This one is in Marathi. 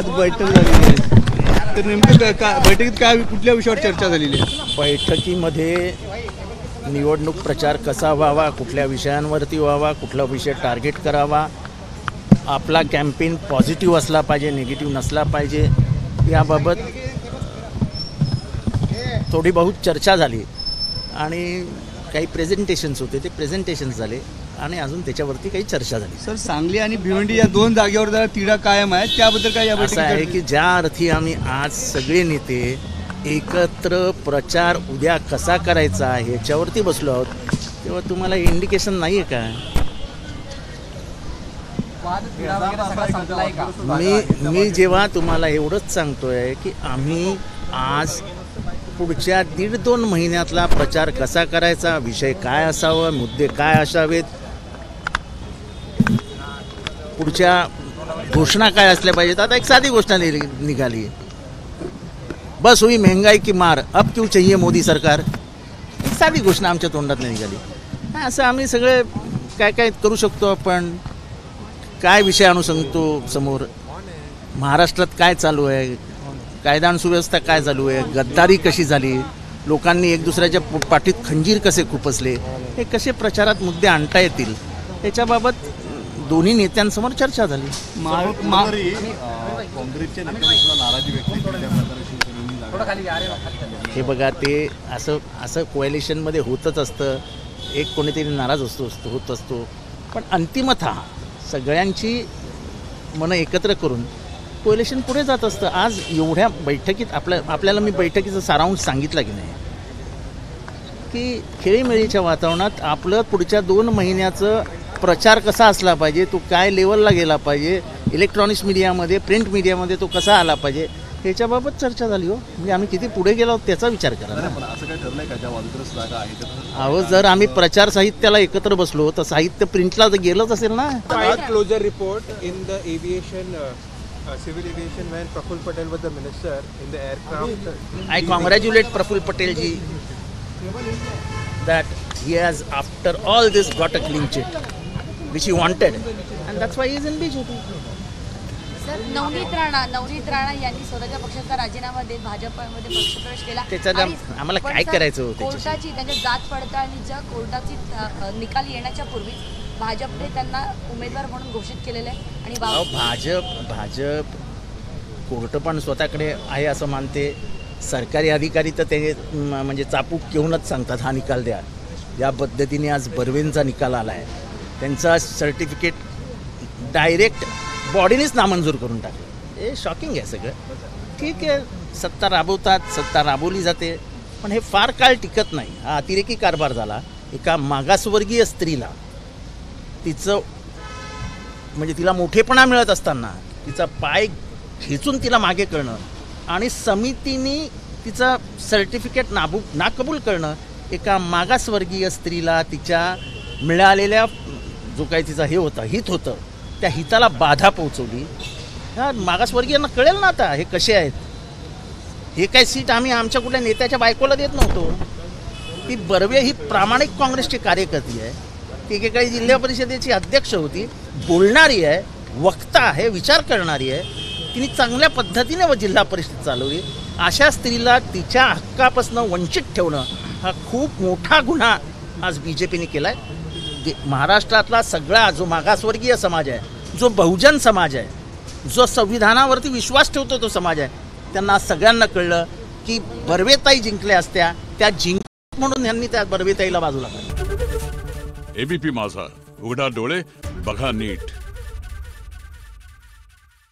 आज बैठक झालेली आहे, तर नेमकं बैठकीत काय कुठल्या विषयावर चर्चा झालेली आहे? बैठकीमध्ये निवडणूक प्रचार कसा व्हावा, कुठल्या विषयांवरती व्हावा, कुठला विषय टार्गेट करावा, आपला कॅम्पेन पॉझिटिव्ह असला पाहिजे, निगेटिव्ह नसला पाहिजे, याबाबत थोडी बहुत चर्चा झाली आणि काही प्रेझेंटेशन्स होते, ते प्रेझेंटेशन्स झाले आणि अजून त्याच्यावरती काही चर्चा झाली. सर, सांगली आणि भिवंडी या दोन जागेवर जरा तिढा कायम आहे, त्याबद्दल काय या असं आहे की ज्या अर्थी आम्ही आज सगळे नेते एकत्र प्रचार उद्या कसा करायचा ह्याच्यावरती बसलो आहोत, तेव्हा तुम्हाला इंडिकेशन नाही आहे का? मी जेव्हा तुम्हाला एवढंच सांगतोय की आम्ही आज पुढच्या 1.5-2 महिन्यातला प्रचार कसा करायचा, विषय काय असावा, मुद्दे काय असावेत, पुढच्या घोषणा काय असल्या पाहिजेत. आता एक साधी घोषणा निघाली, बस हुई महंगाई की मार, अब क्यों चाहिए मोदी सरकार. एक साधी घोषणा आमच्या तोंडात निघाली. असं आम्ही सगळे काय काय करू शकतो. आपण काय विषय आणू सांगतो समोर, महाराष्ट्रात काय चालू आहे, कायदा आणि सुव्यवस्था काय चालू आहे, गद्दारी कशी झाली, लोकांनी एक दुसऱ्याच्या पाठीत खंजीर कसे खुपसले, हे कसे प्रचारात मुद्दे आणता येतील, याच्याबाबत दोन्ही नेत्यांसमोर चर्चा झाली. हे बघा, ते असं कोॲलिशनमध्ये होतच असतं, एक कोणीतरी नाराज होत असतो, पण अंतिमतः सगळ्यांची मनं एकत्र करून कोॲलिशन पुढे जात असतं. आज एवढ्या बैठकीत आपल्याला मी बैठकीचा सारांश सांगितला की नाही, की खेळीमेळीच्या वातावरणात आपलं पुढच्या 2 महिन्याचं प्रचार कसा असला पाहिजे, तो काय लेवलला गेला पाहिजे, इलेक्ट्रॉनिक्स मीडियामध्ये, प्रिंट मीडियामध्ये तो कसा आला पाहिजे, ह्याच्याबाबत चर्चा झाली. हो, म्हणजे आम्ही किती पुढे गेलो त्याचा विचार करा. अहो, जर आम्ही प्रचार साहित्याला एकत्र बसलो तर साहित्य प्रिंटला तर गेलंच असेल ना. Closure report in the aviation civil aviation when Praful Patel was the minister in the aircraft. I congratulate Praful Patel ji that he has after all this got a clean chit which he wanted and that's why he is in BJP. Sir, Navneet Rana यांनी स्वतःच्या पक्षाचा राजीनामा देत भाजपमध्ये पक्षप्रवेश केला. त्याच्यात आम्हाला काय करायचं होतं? कोर्टाची त्यांच्या जात पडताळणीच्या कोर्टाची निकाल येण्याच्या पूर्वी भाजपने त्यांना उमेदवार म्हणून घोषित केलेलं आहे. आणि भाजप कोर्ट पण स्वतःकडे आहे असं मानते. सरकारी अधिकारी तर ते म्हणजे चापूक घेऊनच सांगतात हा निकाल द्या. या पद्धतीने आज बर्वेंचा निकाल आला आहे, त्यांचा सर्टिफिकेट डायरेक्ट बॉडीनेच नामंजूर करून टाकलं. हे शॉकिंग आहे सगळं. ठीक आहे, सत्ता राबवतात, सत्ता राबवली जाते, पण हे फार काळ टिकत नाही. हा अतिरेकी कारभार झाला. एका मागासवर्गीय स्त्रीला तिचं म्हणजे तिला मोठेपणा मिळत असताना तिचा पाय खेचून तिला मागे करणं आणि समितीने तिचं सर्टिफिकेट नाकबूल करणं, एका मागासवर्गीय स्त्रीला तिच्या मिळालेल्या जो काही तिचा हे होता, हित होतं, त्या हिताला बाधा पोहोचवली. ह्या मागासवर्गीयांना कळेल ना आता हे कसे आहेत. हे काय सीट आम्ही आमच्या कुठल्या नेत्याच्या बायकोला देत नव्हतो. ती बर्वे ही प्रामाणिक काँग्रेसची कार्यकर्ती आहे, ती एकेकाळी जिल्हा परिषदेची अध्यक्ष होती, बोलणारी आहे, वक्ता आहे, विचार करणारी आहे. तिने चांगल्या पद्धतीने जिल्हा परिषद चालवली. अशा स्त्रीला तिच्या हक्कापासून वंचित ठेवणं हा खूप मोठा गुन्हा आज BJPने केला आहे. महाराष्ट्रातला सगळा जो मागासवर्गीय समाज आहे, जो बहुजन समाज आहे, जो संविधानावरती विश्वास ठेवतो तो समाज आहे, त्यांना सगळ्यांना कळलं की बर्वेताई जिंकल्या असत्या, त्या जिंक म्हणून यांनी त्या बर्वेताईला बाजूला काढलं. ABP माझा, उघडा डोळे बघा नीट.